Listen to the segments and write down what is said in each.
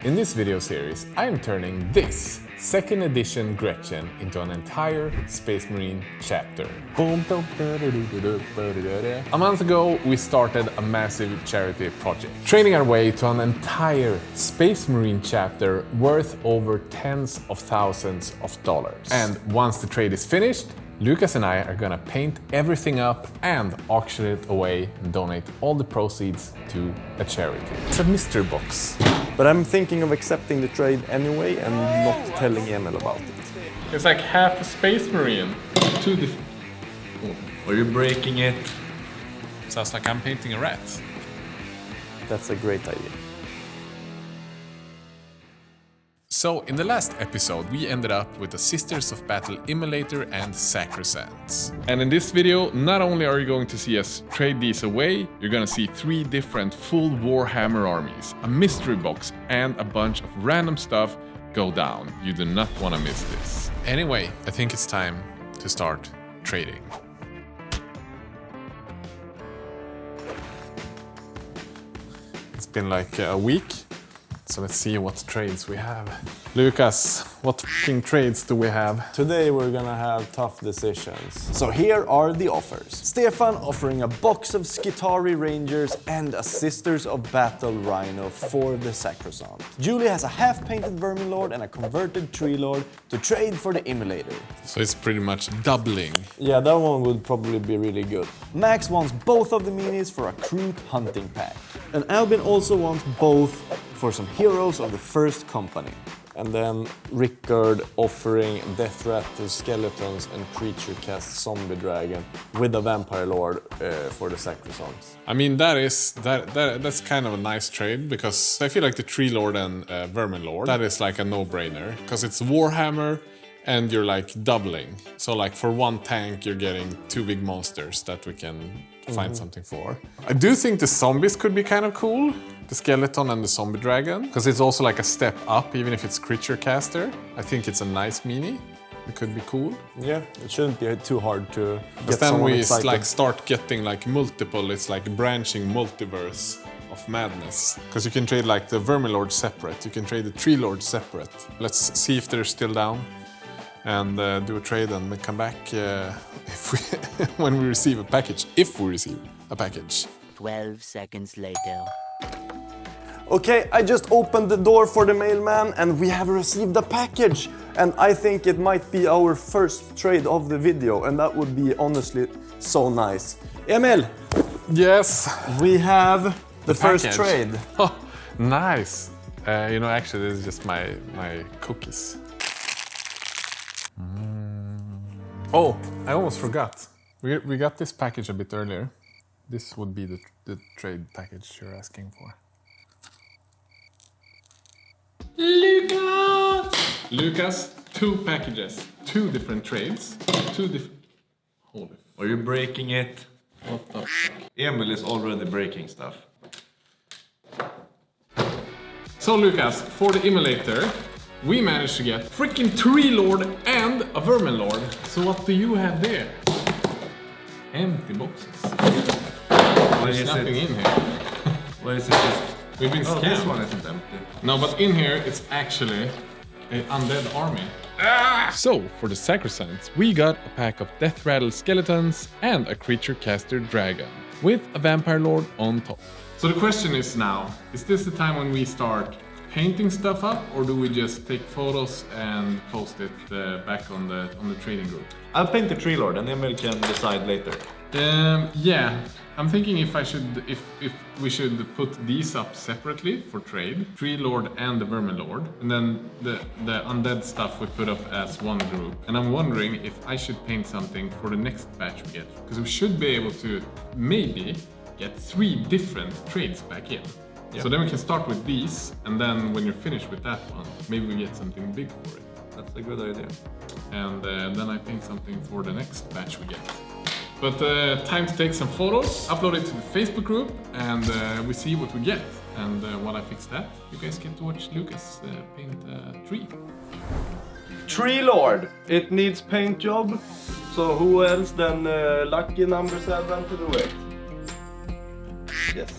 In this video series, I am turning this 2nd edition Gretchen into an entire Space Marine chapter. A month ago, we started a massive charity project, trading our way to an entire Space Marine chapter worth over tens of thousands of dollars. And once the trade is finished, Lucas and I are gonna paint everything up and auction it away and donate all the proceeds to a charity. It's a mystery box. But I'm thinking of accepting the trade anyway and not telling Emil about it. It's like half a Space Marine. Are you breaking it? Sounds like I'm painting a rat. That's a great idea. So, in the last episode, we ended up with the Sisters of Battle Immolator and Sacrosanct. And in this video, not only are you going to see us trade these away, you're gonna see 3 different full Warhammer armies, a mystery box, and a bunch of random stuff go down. You do not want to miss this. Anyway, I think it's time to start trading. It's been like a week. So let's see what trades we have. Lucas, what f***ing trades do we have? Today we're gonna have tough decisions. So here are the offers. Stefan offering a box of Skitari Rangers and a Sisters of Battle Rhino for the Sacrosanct. Julie has a half-painted Vermin Lord and a converted Tree Lord to trade for the Immolator. So it's pretty much doubling. Yeah, that one would probably be really good. Max wants both of the minis for a Kroot hunting pack. And Albin also wants both for some heroes of the first company. And then Rickard offering Death Rattle Skeletons and Creature Cast Zombie Dragon with a Vampire Lord for the Sacrosanct. I mean, that's kind of a nice trade, because I feel like the Tree Lord and Vermin Lord, that is like a no-brainer, because it's Warhammer and you're like doubling. So like for 1 tank you're getting 2 big monsters that we can find something for. I do think the zombies could be kind of cool. The skeleton and the zombie dragon, because it's also like a step up, even if it's creature caster. I think it's a nice mini. It could be cool. Yeah, it shouldn't be too hard to get then someone we excited. like start getting like multiple. It's like branching multiverse of madness. Because you can trade like the Vermin Lord separate. You can trade the Tree Lord separate. Let's see if they're still down, and do a trade and come back if we when we receive a package. If we receive a package. 12 seconds later. Okay, I just opened the door for the mailman and we have received a package. And I think it might be our first trade of the video, and that would be honestly so nice. Emil! Yes! We have the first package. trade. Oh, nice! You know, actually, this is just my cookies. Oh, I almost forgot. We got this package a bit earlier. This would be the trade package you're asking for. Lucas, 2 packages, 2 different trades, 2 different... Holy... Are you breaking it? What the f***? Emil is already breaking stuff. So Lucas, for the Immolator, we managed to get freaking Tree Lord and a Vermin Lord. So what do you have there? Empty boxes. There's nothing in here. Why is it just... We've been Oh, scammed. this one isn't empty. No, but in here it's actually an undead army. So, for the Sacrosanct, we got a pack of Death Rattle Skeletons and a Creature Caster Dragon, with a Vampire Lord on top. So the question is now, is this the time when we start painting stuff up, or do we just take photos and post it back on the trading group? I'll paint the Tree Lord and Emil can decide later. Yeah, I'm thinking if we should put these up separately for trade, Tree Lord and the Vermin Lord, and then the undead stuff we put up as one group. And I'm wondering if I should paint something for the next batch we get, because we should be able to maybe get 3 different trades back in. Yeah. So then we can start with these, and then when you're finished with that one, maybe we get something big for it. That's a good idea. And then I paint something for the next batch we get. But time to take some photos, upload it to the Facebook group, and we see what we get. And while I fix that, you guys get to watch Lucas paint a tree. Tree Lord. It needs paint job. So who else than lucky number 7 to do it? Yes.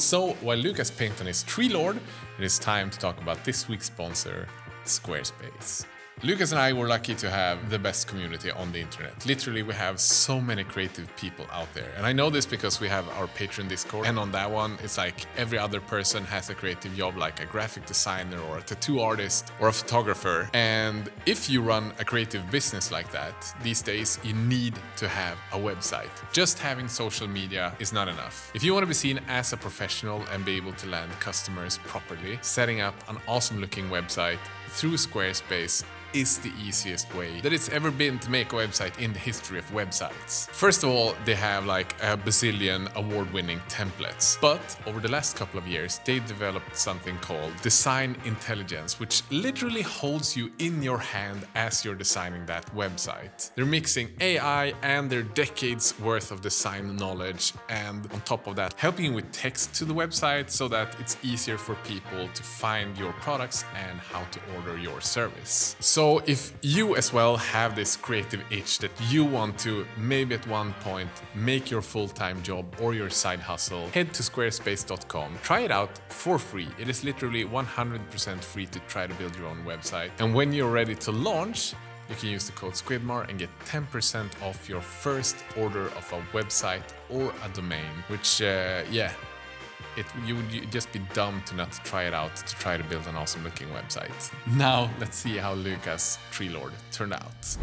So while Lucas painted on his Tree Lord, it is time to talk about this week's sponsor, Squarespace. Lucas and I were lucky to have the best community on the internet. Literally, we have so many creative people out there. And I know this because we have our Patreon Discord. And on that one, it's like every other person has a creative job, like a graphic designer or a tattoo artist or a photographer. And if you run a creative business like that, these days, you need to have a website. Just having social media is not enough. If you want to be seen as a professional and be able to land customers properly, setting up an awesome looking website through Squarespace is the easiest way that it's ever been to make a website in the history of websites. First of all, they have like a bazillion award-winning templates, but over the last couple of years, they've developed something called Design Intelligence, which literally holds you in your hand as you're designing that website. They're mixing AI and their decades worth of design knowledge, and on top of that, helping you with text to the website so that it's easier for people to find your products and how to order your service. So if you as well have this creative itch that you want to maybe at one point make your full-time job or your side hustle, head to squarespace.com. Try it out for free. It is literally 100% free to try to build your own website. And when you're ready to launch, you can use the code Squidmar and get 10% off your first order of a website or a domain, which, you would just be dumb to not try it out to try to build an awesome looking website. Now let's see how Lucas' Tree Lord turned out.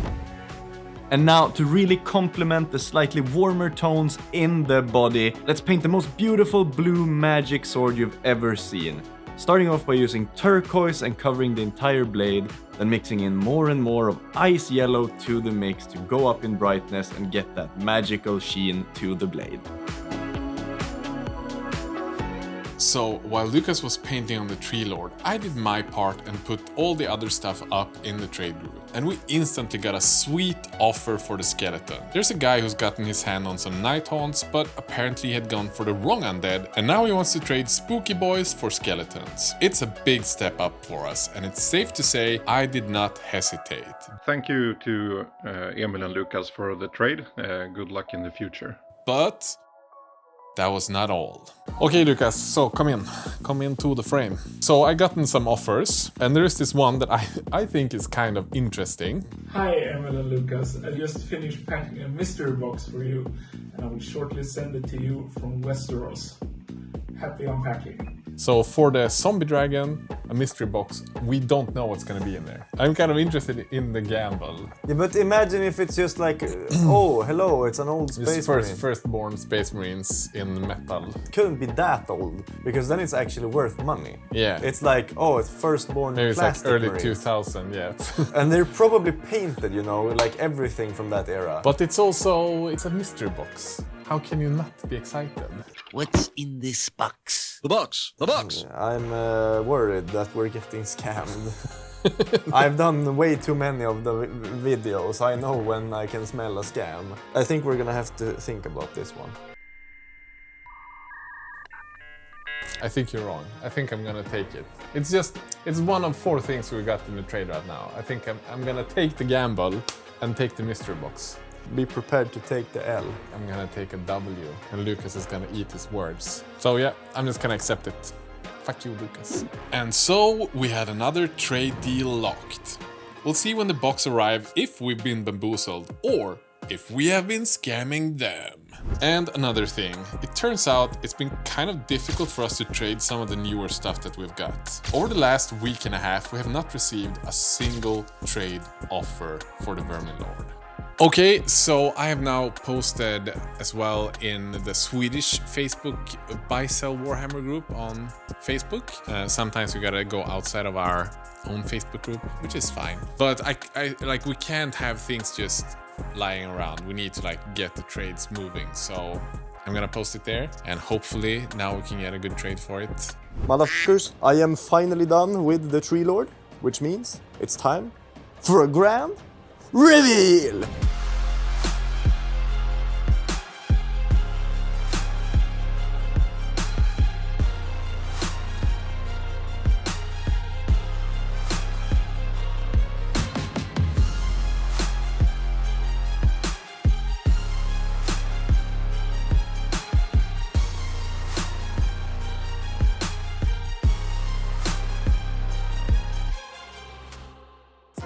And now, to really complement the slightly warmer tones in the body, let's paint the most beautiful blue magic sword you've ever seen. Starting off by using turquoise and covering the entire blade, then mixing in more and more of ice yellow to the mix to go up in brightness and get that magical sheen to the blade. So while Lucas was painting on the Tree Lord, I did my part and put all the other stuff up in the trade group. And we instantly got a sweet offer for the skeleton. There's a guy who's gotten his hand on some night haunts, but apparently he had gone for the wrong undead, and now he wants to trade spooky boys for skeletons. It's a big step up for us, and it's safe to say I did not hesitate. Thank you to Emil and Lucas for the trade. Good luck in the future. But that was not all. Okay, Lucas, so come into the frame. So I gotten some offers, and there is this one that I think is kind of interesting. Hi, Emil and Lucas. I just finished packing a mystery box for you, and I will shortly send it to you from Westeros. Happy unpacking. So for the zombie dragon, a mystery box, we don't know what's gonna be in there. I'm kind of interested in the gamble. Yeah, but imagine if it's just like, oh, hello, it's an old space marine. Firstborn space marines in metal. Couldn't be that old, because then it's actually worth money. Yeah. It's like, oh, it's firstborn Maybe it's plastic like early marines. 2000, yeah. And they're probably painted, you know, like everything from that era. But it's a mystery box. How can you not be excited? What's in this box? The box! The box! I'm worried that we're getting scammed. I've done way too many of the videos. I know when I can smell a scam. I think we're gonna have to think about this one. I think you're wrong. I think I'm gonna take it. It's one of 4 things we got in the trade right now. I think I'm gonna take the gamble and take the mystery box. Be prepared to take the L. I'm gonna take a W, and Lucas is gonna eat his words. So yeah, I'm just gonna accept it. Fuck you, Lucas. And so we had another trade deal locked. We'll see when the box arrives if we've been bamboozled or if we have been scamming them. And another thing, it turns out it's been kind of difficult for us to trade some of the newer stuff that we've got. Over the last week and a half, we have not received a single trade offer for the Vermin Lord. Okay, so I have now posted as well in the Swedish Facebook Buy Sell Warhammer group on Facebook. Sometimes we gotta go outside of our own Facebook group, which is fine. But we can't have things just lying around. We need to get the trades moving. So I'm gonna post it there, and hopefully now we can get a good trade for it. Motherfuckers, I am finally done with the Tree Lord, which means it's time for a grand reveal!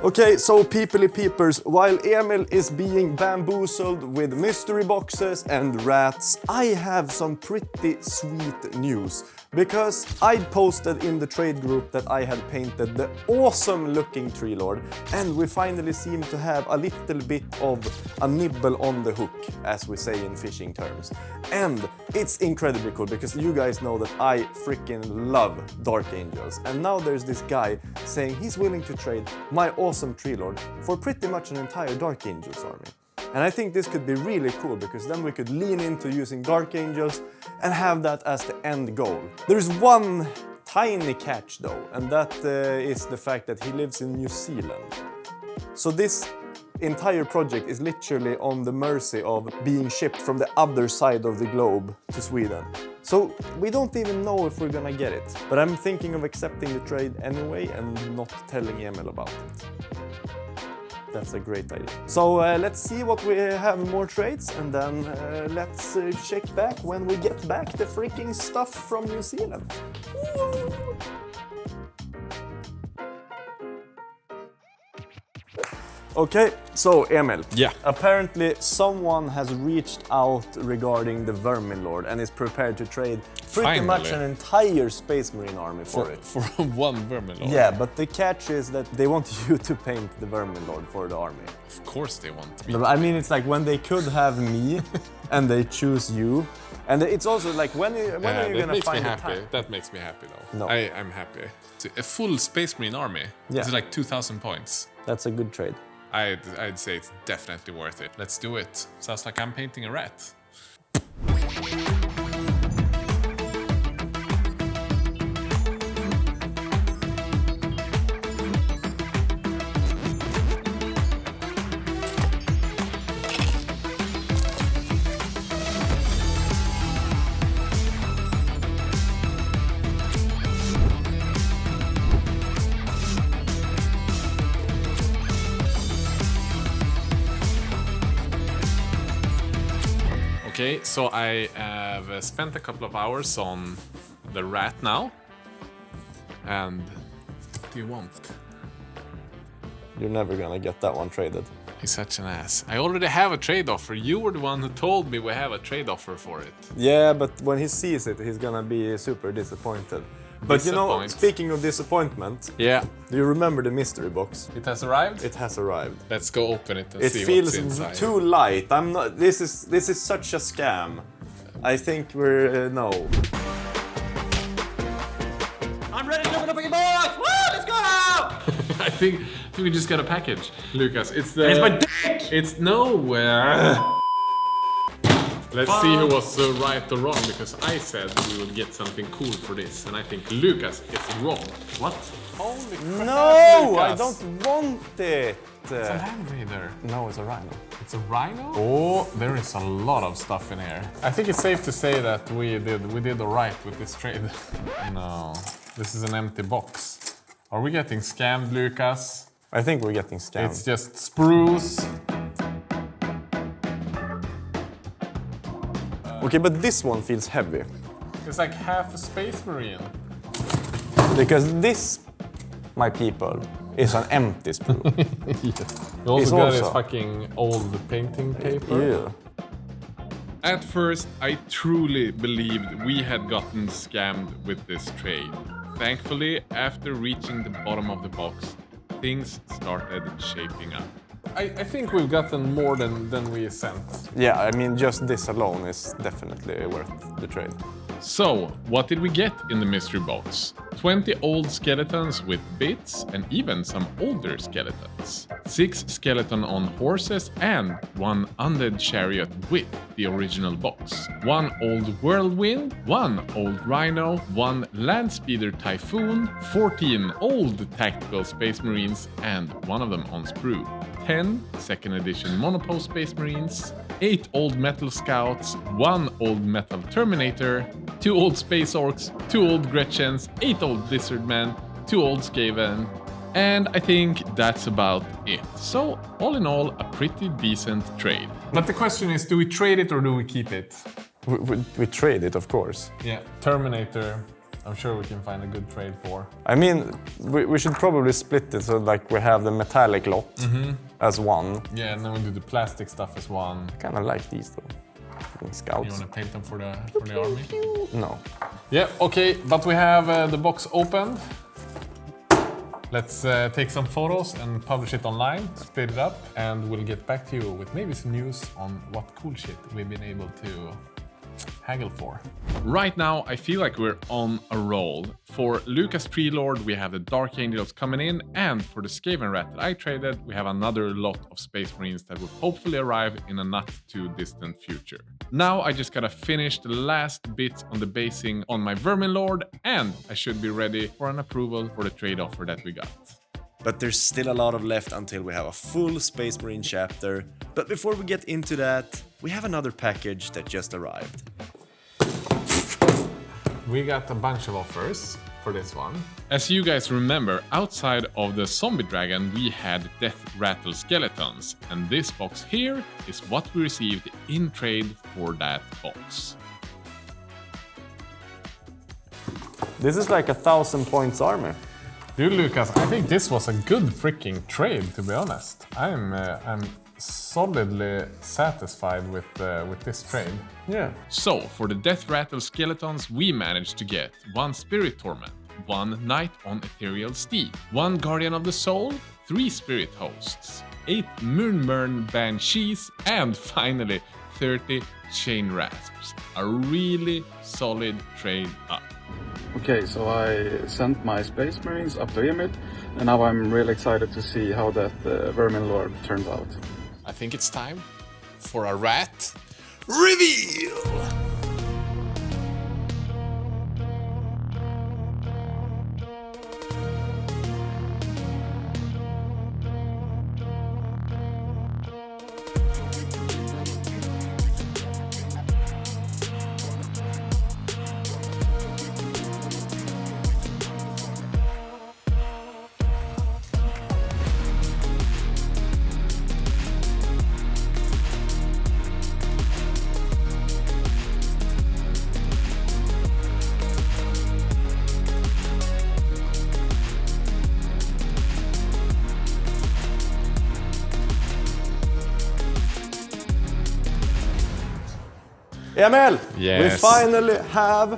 Okay, so peoply peepers, while Emil is being bamboozled with mystery boxes and rats, I have some pretty sweet news. Because I posted in the trade group that I had painted the awesome looking Tree Lord, and we finally seem to have a little bit of a nibble on the hook, as we say in fishing terms. And it's incredibly cool because you guys know that I freaking love Dark Angels, and now there's this guy saying he's willing to trade my awesome Tree Lord for pretty much an entire Dark Angels army. And I think this could be really cool because then we could lean into using Dark Angels and have that as the end goal. There's one tiny catch though, and that is the fact that he lives in New Zealand. So this entire project is literally on the mercy of being shipped from the other side of the globe to Sweden. So we don't even know if we're gonna get it. But I'm thinking of accepting the trade anyway and not telling Emil about it. That's a great idea. So let's see what we have more trades, and then let's check back when we get back the freaking stuff from New Zealand. Woo! Okay, so Emil. Yeah. Apparently someone has reached out regarding the Vermin Lord and is prepared to trade pretty much an entire Space Marine army for it. For one Vermin Lord. Yeah, but the catch is that they want you to paint the Vermin Lord for the army. Of course they want me. I mean, it's like when they could have me and they choose you. And it's also like, when are you going to find the time? That makes me happy though. No. I'm happy. A full Space Marine army. Yeah. It's like 2,000 points. That's a good trade. I'd say it's definitely worth it. Let's do it. Sounds like I'm painting a rat. Okay, so I have spent a couple of hours on the rat now. And what do you want? You're never gonna get that one traded. He's such an ass. I already have a trade offer. You were the one who told me we have a trade offer for it. Yeah, but when he sees it, he's gonna be super disappointed. But you know, speaking of disappointment, yeah, do you remember the mystery box? It has arrived? It has arrived. Let's go open it and it see feels what's inside. too light. I'm not. This is such a scam. I think we're no. I'm ready to open up a box! Woo! Let's go! I think we just got a package, Lucas. It's the. It's my dick! It's nowhere. Let's see who was right or wrong, because I said we would get something cool for this, and I think Lucas is wrong. What? Holy crap, No, Lucas. I don't want it. It's a Land Raider. No, it's a rhino. It's a rhino? Oh, there is a lot of stuff in here. I think it's safe to say that we did alright with this trade. No, this is an empty box. Are we getting scammed, Lucas? I think we're getting scammed. It's just spruce. Okay, but this one feels heavy. It's like half a Space Marine. Because this, my people, is an empty sprue. You also It's got his also- fucking old painting paper. Yeah. At first, I truly believed we had gotten scammed with this trade. Thankfully, after reaching the bottom of the box, things started shaping up. I think we've gotten more than we sent. Yeah, I mean, just this alone is definitely worth the trade. So, what did we get in the mystery box? 20 old skeletons with bits and even some older skeletons. 6 skeleton on horses and 1 undead chariot with the original box. 1 old whirlwind, 1 old rhino, 1 land speeder typhoon, 14 old tactical space marines and 1 of them on sprue. 10 second edition monopo space marines, 8 old metal scouts, 1 old metal terminator, 2 old space orcs, 2 old Gretchens, 8 old lizard men, 2 old skaven, and I think that's about it. So all in all, a pretty decent trade. But the question is, do we trade it or do we keep it? We trade it, of course. Yeah, Terminator. I'm sure we can find a good trade for. I mean, we should probably split it so like we have the metallic lot as one. Yeah, and then we do the plastic stuff as one. I kind of like these though. Scouts. You want to paint them for the army? No. Yeah, okay, but we have the box opened. Let's take some photos and publish it online, split it up, and we'll get back to you with maybe some news on what cool shit we've been able to haggle for. Right now, I feel like we're on a roll. For Lucas Tree Lord, we have the Dark Angels coming in, and for the Skaven Rat that I traded, we have another lot of Space Marines that will hopefully arrive in a not too distant future. Now I just gotta finish the last bits on the basing on my Vermin Lord, and I should be ready for an approval for the trade offer that we got. But there's still a lot of left until we have a full Space Marine chapter. But before we get into that, we have another package that just arrived. We got a bunch of offers for this one. As you guys remember, outside of the Zombie Dragon, we had Death Rattle Skeletons, and this box here is what we received in trade for that box. This is like 1,000 points armor. Dude, Lucas, I think this was a good freaking trade, to be honest. I'm solidly satisfied with this trade. Yeah. So, for the Death Rattle Skeletons, we managed to get 1 Spirit Torment, 1 Knight on Ethereal Steed, 1 Guardian of the Soul, 3 Spirit Hosts, 8 Moonburn Banshees, and finally 30 Chain Rasps. A really solid trade up. Okay, so I sent my Space Marines up to Emil, and now I'm really excited to see how that Vermin Lord turns out. I think it's time for a rat reveal! Emil, Yes. we finally have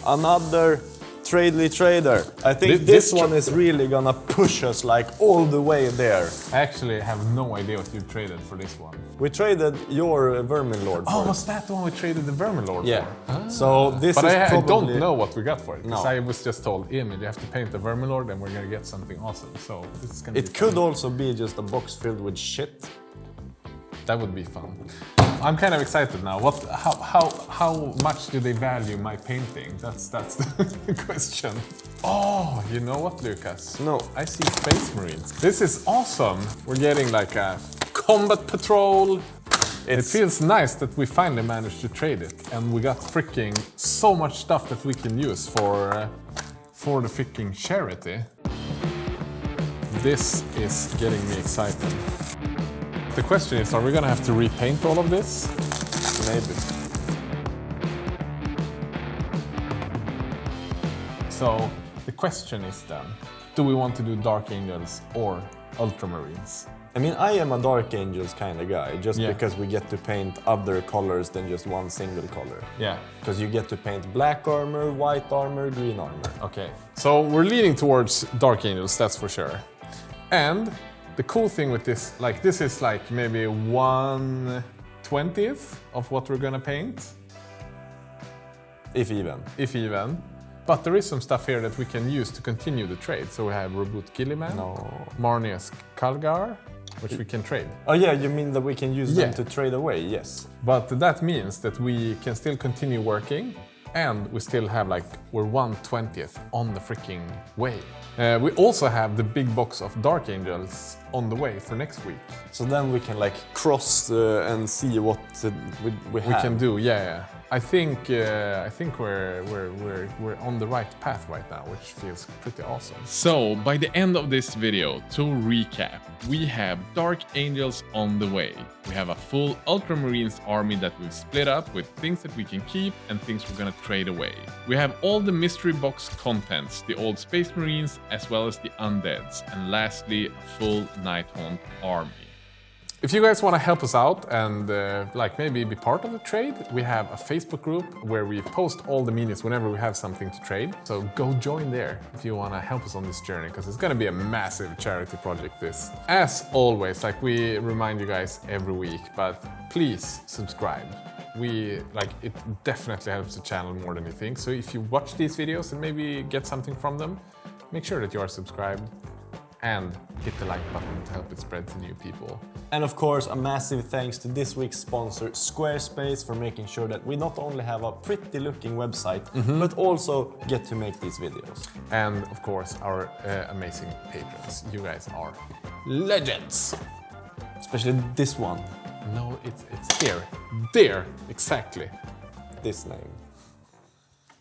another tradely trader. I think this one is really gonna push us like all the way there. I actually have no idea what you traded for this one. We traded your Vermin Lord for Oh, it. was that the one we traded the Vermin Lord Yeah. for? So this But is I probably... don't know what we got for it. Because No. I was just told, Emil, you have to paint the Vermin Lord and we're gonna get something awesome. So this is gonna be It could fun. also be just a box filled with shit. That would be fun. I'm kind of excited now. How much do they value my painting? That's the question. Oh, you know what, Lucas? No. I see Space Marines. This is awesome. We're getting like a combat patrol. It feels nice that we finally managed to trade it, and we got freaking so much stuff that we can use for the freaking charity. This is getting me excited. The question is, are we gonna have to repaint all of this? Maybe. So the question is then, do we want to do Dark Angels or Ultramarines? I mean, I am a Dark Angels kind of guy, just Yeah. because we get to paint other colors than just one single color. Yeah. Because you get to paint black armor, white armor, green armor. Okay. So we're leaning towards Dark Angels, that's for sure. And the cool thing with this, like this is like maybe 1/20th of what we're gonna paint, If even. if even. But there is some stuff here that we can use to continue the trade. So we have Reboot Gilliman, Marnius Kalgar, which we can trade. Oh yeah, you mean that we can use Yeah. them to trade away? Yes. But that means that we can still continue working, and we still have like, we're 1/20th on the freaking way. We also have the big box of Dark Angels on the way for next week. So then we can like cross and see what we have. We can do, yeah. I think we're on the right path right now, which feels pretty awesome. So, by the end of this video, to recap, we have Dark Angels on the way. We have a full Ultramarines army that we've split up with things that we can keep and things we're gonna trade away. We have all the mystery box contents, the old Space Marines as well as the Undeads, and lastly, a full Nighthaunt army. If you guys want to help us out and like maybe be part of the trade, we have a Facebook group where we post all the minis whenever we have something to trade. So go join there if you want to help us on this journey, because it's going to be a massive charity project this. As always, like we remind you guys every week, but please subscribe. It definitely helps the channel more than you think. So if you watch these videos and maybe get something from them, make sure that you are subscribed. And hit the like button to help it spread to new people. And of course, a massive thanks to this week's sponsor, Squarespace, for making sure that we not only have a pretty looking website, but also get to make these videos. And of course, our amazing patrons. You guys are legends. Especially this one. No, it's here. There, exactly. This name.